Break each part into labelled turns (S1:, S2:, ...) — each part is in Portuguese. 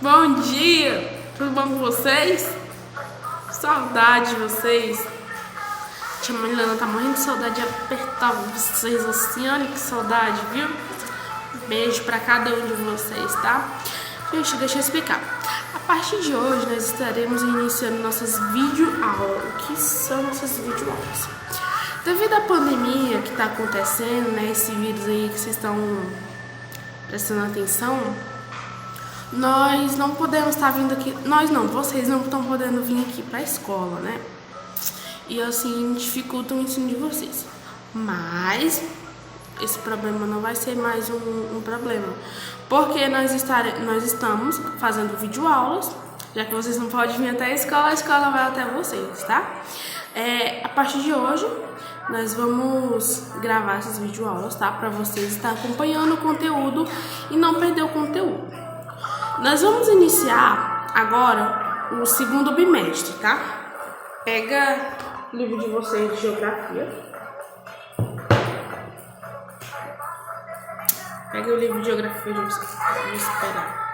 S1: Bom dia! Tudo bom com vocês? Saudade de vocês. Tia Milana tá morrendo de saudade de apertar vocês assim. Olha que saudade, viu? Beijo pra cada um de vocês, tá? Gente, deixa eu explicar. A partir de hoje, nós estaremos iniciando nossas videoaulas. O que são nossas videoaulas? Devido à pandemia que tá acontecendo, né? Esse vírus aí que vocês estão prestando atenção, nós não podemos estar vindo aqui. Nós não, vocês não estão podendo vir aqui pra escola, né? E assim dificulta o ensino de vocês. Mas esse problema não vai ser mais um problema, porque nós estamos fazendo videoaulas, já que vocês não podem vir até a escola vai até vocês, tá? A partir de hoje, nós vamos gravar essas videoaulas, tá? Para vocês estar acompanhando o conteúdo e não perder o conteúdo. Nós vamos iniciar agora o segundo bimestre, tá? Pega o livro de vocês de geografia. Pega o livro de geografia de vocês. Vou esperar.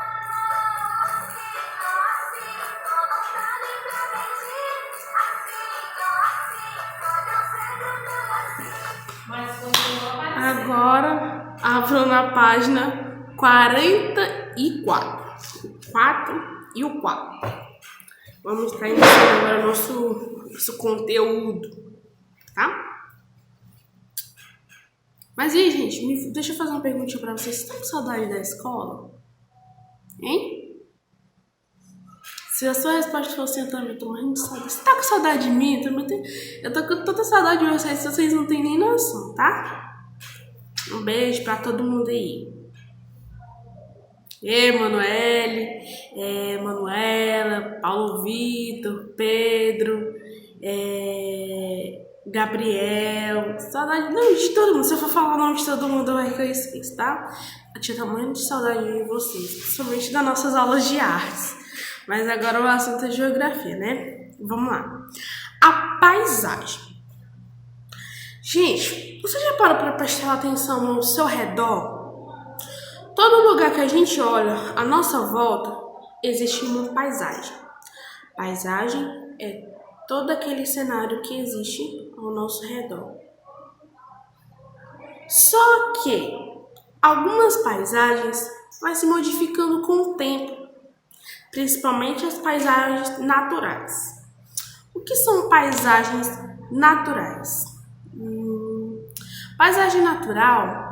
S1: Agora, abro na página 44. O 4 e o 4. Vamos estar iniciando agora o nosso conteúdo, tá? Mas e aí, gente, deixa eu fazer uma perguntinha pra vocês. Vocês estão com saudade da escola? Hein? Se a sua resposta for assim, eu também tô morrendo de saudade. Você tá com saudade de mim? Eu tô com tanta saudade de vocês não têm nem noção, tá? Um beijo pra todo mundo aí. Emanuele, Manuela, Paulo Vitor, Pedro, Gabriel, saudade de todo mundo. Se eu for falar o nome de todo mundo, vai que eu esqueço, tá? A tia tá morrendo de saudade de vocês, principalmente das nossas aulas de artes. Mas agora o assunto é geografia, né? Vamos lá. A paisagem. Gente, você já parou para prestar atenção no seu redor? Todo lugar que a gente olha à nossa volta, existe uma paisagem. Paisagem é todo aquele cenário que existe ao nosso redor. Só que algumas paisagens vão se modificando com o tempo, principalmente as paisagens naturais. O que são paisagens naturais? Paisagem natural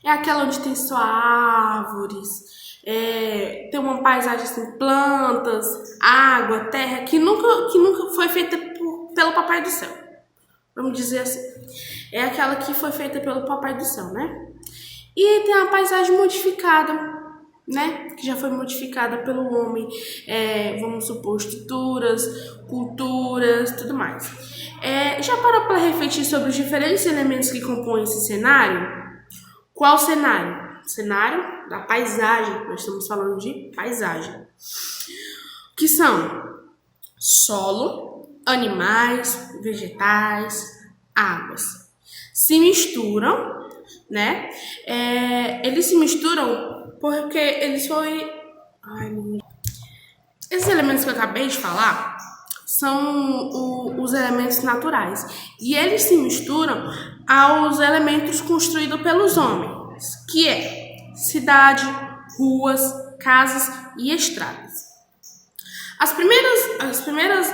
S1: é aquela onde tem só árvores, tem uma paisagem assim, plantas, água, terra, que nunca foi feita pelo Papai do Céu. Vamos dizer assim. É aquela que foi feita pelo Papai do Céu, né? E tem a paisagem modificada, né? Que já foi modificada pelo homem. Vamos supor, estruturas, culturas, tudo mais. Já parou para refletir sobre os diferentes elementos que compõem esse cenário? Qual cenário? Cenário da paisagem. Nós estamos falando de paisagem. Que são solo, animais, vegetais, águas. Se misturam, né? Eles se misturam porque eles foram... Esses elementos que eu acabei de falar são os elementos naturais. E eles se misturam aos elementos construídos pelos homens, que é cidade, ruas, casas e estradas. As primeiras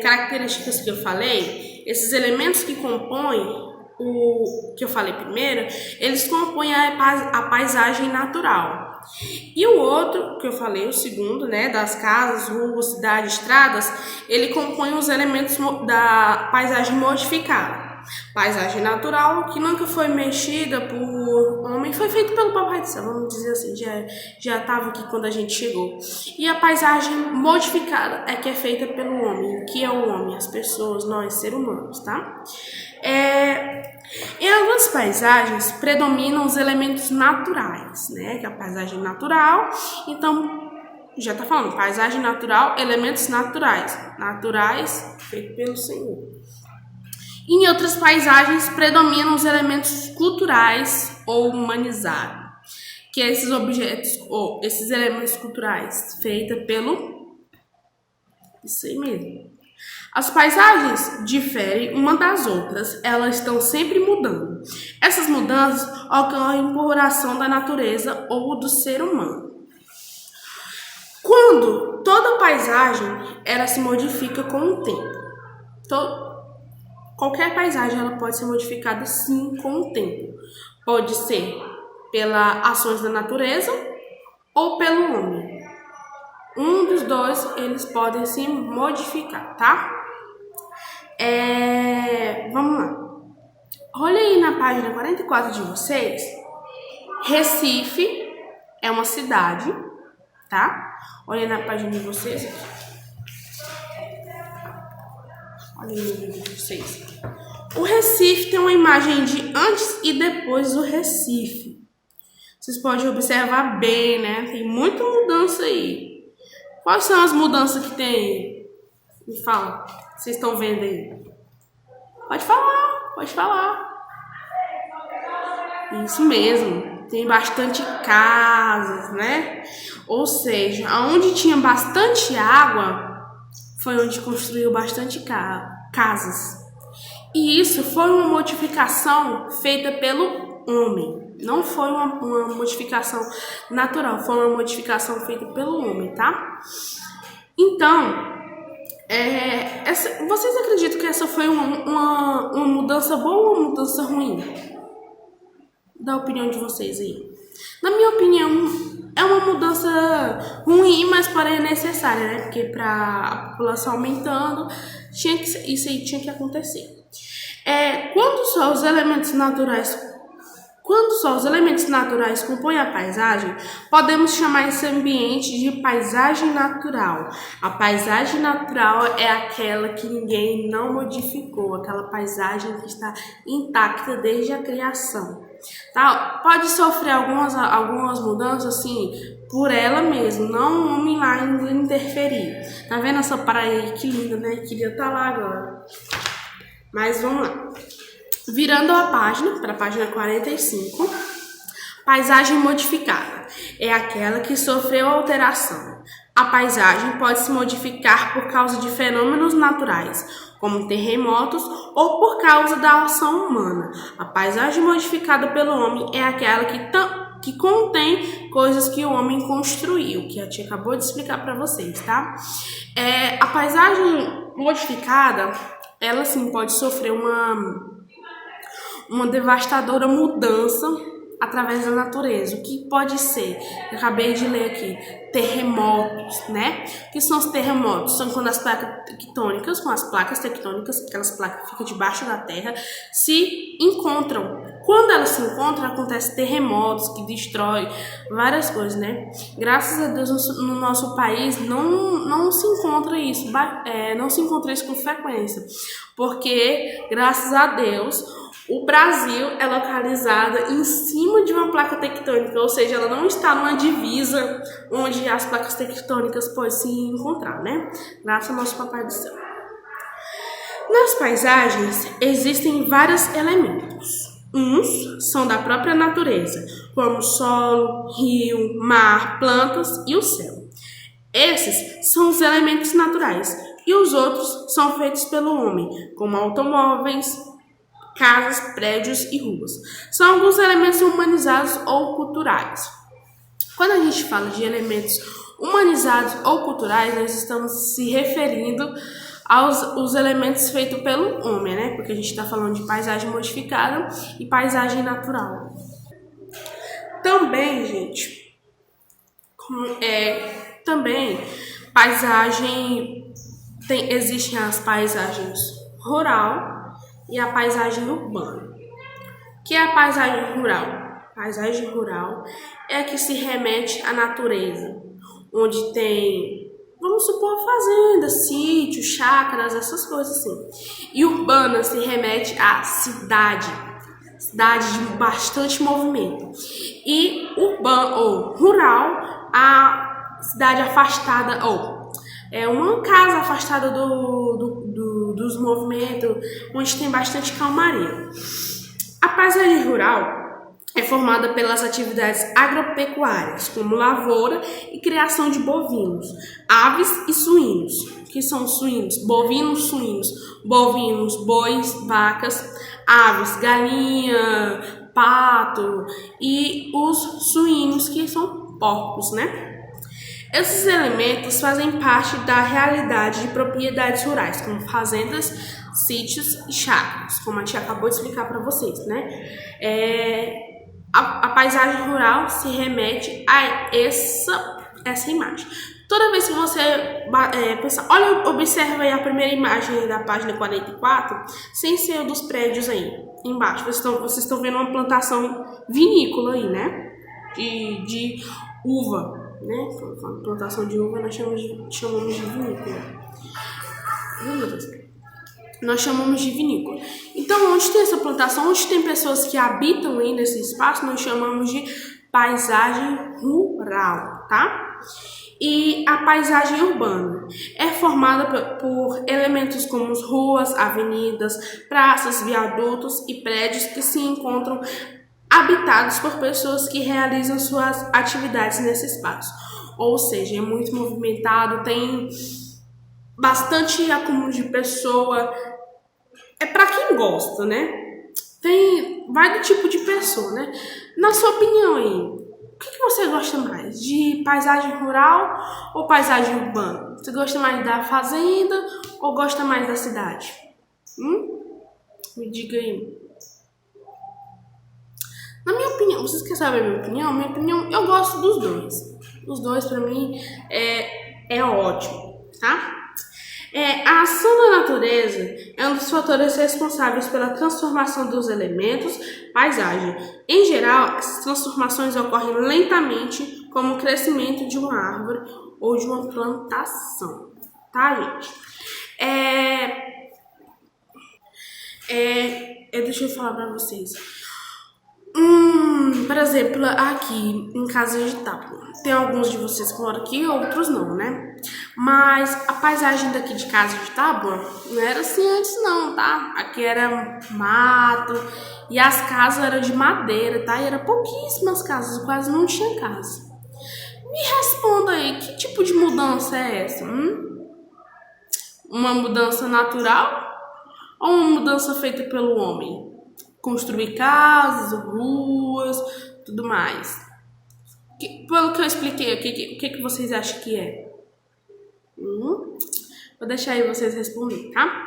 S1: características que eu falei, esses elementos que compõem o que eu falei primeiro, eles compõem a paisagem natural. E o outro, que eu falei, o segundo, né, das casas, ruas, cidades, estradas, ele compõe os elementos da paisagem modificada. Paisagem natural, que nunca foi mexida por homem, foi feito pelo Papai do Céu, vamos dizer assim, já estava aqui quando a gente chegou. E a paisagem modificada é que é feita pelo homem. O que é o homem? As pessoas, nós, seres humanos, tá? Em algumas paisagens predominam os elementos naturais, né? Que é a paisagem natural. Então, já tá falando, paisagem natural, elementos naturais. Naturais, feito pelo Senhor. Em outras paisagens predominam os elementos culturais ou humanizados. que é esses objetos ou esses elementos culturais feitos pelo... Isso aí mesmo. As paisagens diferem uma das outras, elas estão sempre mudando. Essas mudanças ocorrem por ação da natureza ou do ser humano. Quando toda paisagem ela se modifica com o tempo. Qualquer paisagem ela pode ser modificada sim com o tempo. Pode ser pelas ações da natureza ou pelo homem. Um dos dois eles podem se modificar, tá? Vamos lá. Olha aí na página 44 de vocês. Recife é uma cidade, tá? Olha aí na página de vocês. Olha aí no vídeo de vocês. O Recife tem uma imagem de antes e depois do Recife. Vocês podem observar bem, né? Tem muita mudança aí. Quais são as mudanças que tem aí? Me fala. Vocês estão vendo aí? Pode falar, pode falar. Isso mesmo. Tem bastante casas, né? Ou seja, onde tinha bastante água, foi onde construiu bastante casas. E isso foi uma modificação feita pelo homem. Não foi uma modificação natural, foi uma modificação feita pelo homem, tá? Então, vocês acreditam que essa foi uma mudança boa ou uma mudança ruim? Da opinião de vocês aí. Na minha opinião, é uma mudança ruim, mas porém é necessária, né? Porque para a população aumentando, isso aí tinha que acontecer. Quando só os elementos naturais compõem a paisagem, podemos chamar esse ambiente de paisagem natural. A paisagem natural é aquela que ninguém não modificou, aquela paisagem que está intacta desde a criação. Tá? Pode sofrer algumas mudanças assim por ela mesma, não o homem lá interferir. Tá vendo essa praia aí? Que linda, né? Queria estar lá agora. Mas vamos lá. Virando a página, para a página 45, paisagem modificada é aquela que sofreu alteração. A paisagem pode se modificar por causa de fenômenos naturais, como terremotos, ou por causa da ação humana. A paisagem modificada pelo homem é aquela que contém coisas que o homem construiu, que a tia acabou de explicar para vocês, tá? A paisagem modificada, ela sim pode sofrer uma devastadora mudança através da natureza. O que pode ser? Eu acabei de ler aqui, terremotos, né? O que são os terremotos? São quando as placas tectônicas, aquelas placas que ficam debaixo da terra, se encontram. Quando elas se encontram, acontecem terremotos que destroem várias coisas, né? Graças a Deus no nosso país não se encontra isso, não se encontra isso com frequência, porque graças a Deus o Brasil é localizado em cima de uma placa tectônica, ou seja, ela não está numa divisa onde as placas tectônicas podem se encontrar, né? Graças ao nosso Papai do Céu. Nas paisagens existem vários elementos. Uns são da própria natureza, como solo, rio, mar, plantas e o céu. Esses são os elementos naturais e os outros são feitos pelo homem, como automóveis, casas, prédios e ruas. São alguns elementos humanizados ou culturais. Quando a gente fala de elementos humanizados ou culturais, nós estamos se referindo aos elementos feitos pelo homem, né? Porque a gente está falando de paisagem modificada e paisagem natural. Também, gente, existem as paisagens rural e a paisagem urbana. O que é a paisagem rural? Paisagem rural é a que se remete à natureza, onde tem, vamos supor, fazendas, sítios, chácaras, essas coisas assim. E urbana se remete à cidade de bastante movimento. E rural, a cidade afastada, uma casa afastada dos movimentos, onde tem bastante calmaria. A paisagem rural É formada pelas atividades agropecuárias, como lavoura e criação de bovinos, aves e suínos. Que são suínos? Bovinos, suínos. Bovinos, bois, vacas, aves, galinha, pato e os suínos, que são porcos, né? Esses elementos fazem parte da realidade de propriedades rurais, como fazendas, sítios e chácaras, como a tia acabou de explicar para vocês, né? A paisagem rural se remete a essa imagem. Toda vez que você pensar, olha, observa aí a primeira imagem da página 44, sem ser dos prédios aí, embaixo. Vocês estão vendo uma plantação vinícola aí, né? De uva, né? Plantação de uva nós chamamos de vinícola. Nós chamamos de vinícola. Então, onde tem essa plantação, onde tem pessoas que habitam aí nesse espaço, nós chamamos de paisagem rural, tá? E a paisagem urbana é formada por elementos como ruas, avenidas, praças, viadutos e prédios que se encontram habitados por pessoas que realizam suas atividades nesse espaço. Ou seja, é muito movimentado, tem bastante acúmulo de pessoa. É para quem gosta, né? Vai do tipo de pessoa, né? Na sua opinião aí, o que você gosta mais? De paisagem rural ou paisagem urbana? Você gosta mais da fazenda ou gosta mais da cidade? Me diga aí. Na minha opinião, vocês querem saber a minha opinião? Minha opinião, eu gosto dos dois. Os dois, pra mim, é ótimo, tá? A ação da natureza é um dos fatores responsáveis pela transformação dos elementos, paisagem. Em geral, essas transformações ocorrem lentamente, como o crescimento de uma árvore ou de uma plantação, tá, gente? Deixa eu falar pra vocês. Por exemplo, aqui em Casa de Tábua, tem alguns de vocês que moram aqui, outros não, né? Mas a paisagem daqui de Casa de Tábua não era assim antes não, tá? Aqui era mato e as casas eram de madeira, tá? E eram pouquíssimas casas, quase não tinha casa. Me responda aí, que tipo de mudança é essa? Uma mudança natural ou uma mudança feita pelo homem? Construir casas, ruas, tudo mais. Pelo que eu expliquei, o que vocês acham que é? Vou deixar aí vocês responderem, tá?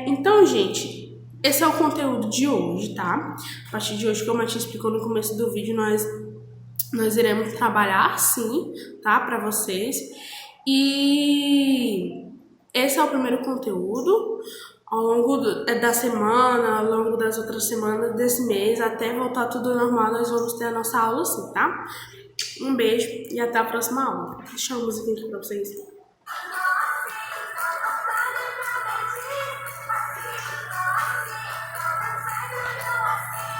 S1: Então, gente, esse é o conteúdo de hoje, tá? A partir de hoje, como a tia explicou no começo do vídeo, nós iremos trabalhar sim, tá? Pra vocês. E esse é o primeiro conteúdo. Ao longo da semana, ao longo das outras semanas desse mês, até voltar tudo normal, nós vamos ter a nossa aula sim, tá? Um beijo e até a próxima aula. Deixa a música aqui pra vocês.